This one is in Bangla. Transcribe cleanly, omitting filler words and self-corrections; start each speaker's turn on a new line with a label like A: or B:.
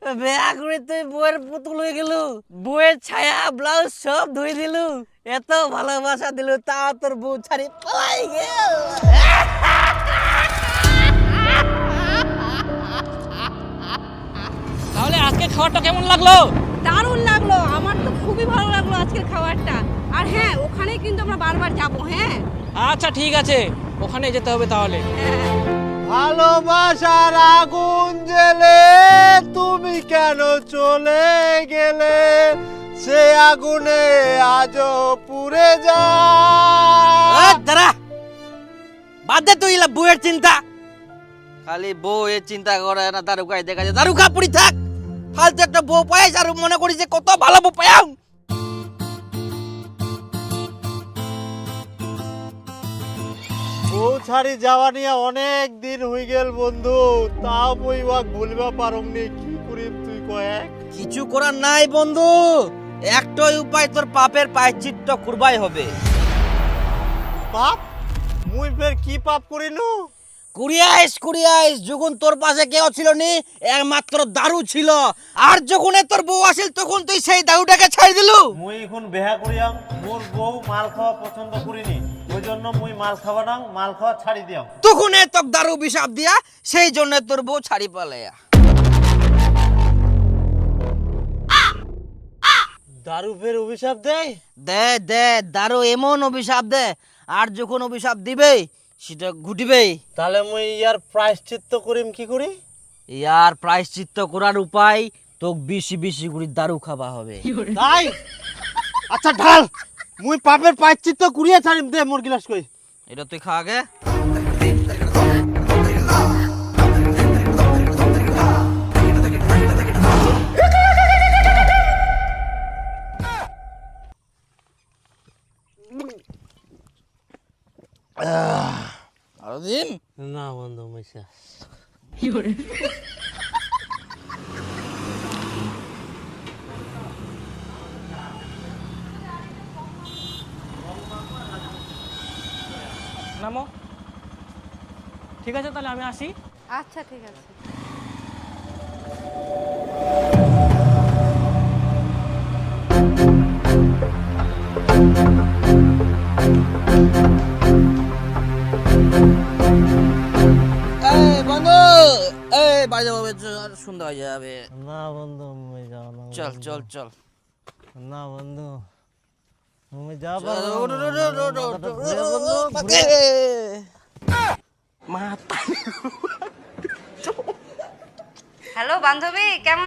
A: বেয়া করে তুই বউয়ের পুতুল হয়ে গেল, বউয়ের ছায়া ব্লাউজ সব ধুই দিলু, এত ভালোবাসা দিলু, তা তোর বউ ছাড়ি পালাই গেল।
B: তাহলে আজকে খাবারটা কেমন লাগলো?
C: দারুণ লাগলো, আমার তো খুবই ভালো লাগলো আজকের খাবারটা। আর হ্যাঁ, ওখানে কিন্তু আমরা বারবার যাবো। হ্যাঁ
B: আচ্ছা ঠিক আছে, ওখানে যেতে হবে তাহলে।
D: ভালোবাসার আগুন জ্বেলে তুমি কেন চলে গেলে, সে আগুনে আজও পুড়ে যায়।
A: দাঁড়া, বাদ দে তুই বউয়ের চিন্তা, খালি বউয়ের চিন্তা করে না, দারুকায় দেখা যায় দারুকা পুরি থাক। ফালতু একটা বউ পাইস আর মনে করি যে কত ভালো বউ পাইয়াম।
D: বউ ছাড়ি যাওয়া নিয়ে অনেক দিন হয়ে গেল বন্ধু, তাও মই ওয়াক ভুলবা পারমনি, কি করিম তুই কয়েক?
A: কিছু করার নাই বন্ধু, একটাই উপায়, তোর পাপের প্রায়শ্চিত্ত করবাই হবে।
D: পাপ? মুই ফের কি পাপ করিলু?
A: কুড়িয়াইস যখন তোর পাশে কেউ ছিল নি, একমাত্র দারু ছিল, আর যখন তোর বউ আসিল তখন তুই সেই দারুটাকে ছাই দিলু।
D: মুই এখন বেহা করিয়াম, মোর বউ মাল খাওয়া পছন্দ করিনি, ওই জন্য মুই মাল খাওয়া না, মাল খাওয়া ছাড়ি দিয়াম।
A: তখন তোর দারু বিষাপ দিয়া, সেই জন্য তোর বউ ছাড়ি পালাইয়া।
D: দারু ফের অভিশাপ দেয়?
A: দে দারু এমন অভিশাপ দে, আর যখন অভিশাপ দিবে সেটা ঘুটিবে।
D: তাহলে মুই ইয়ার প্রায়শ্চিত্ত করিম কি করি?
A: ইয়ার প্রায়শ্চিত্ত করার উপায়, তোকে বেশি বেশি করে দারু খাওয়া হবে।
D: তাই? আচ্ছা ঢাল, মুই পাপের প্রায়শ্চিত্ত করিয়া ছাড়িম, দে মোর গিলাস কই।
A: এটা তুই খা আগে। আরো দিন
D: না বন্ধু মুই শেষ।
B: নামো। ঠিক আছে, তাহলে আমি আসি।
C: আচ্ছা ঠিক আছে।
A: এই বন্ধু, এই বাড়ি যাবো, সন্ধ্যা হয়ে যাবে।
D: না বন্ধু মুই যাও না।
A: চল চল চল।
D: না বন্ধু মুই যাব
C: হ্যালো বান্ধবী, কেমন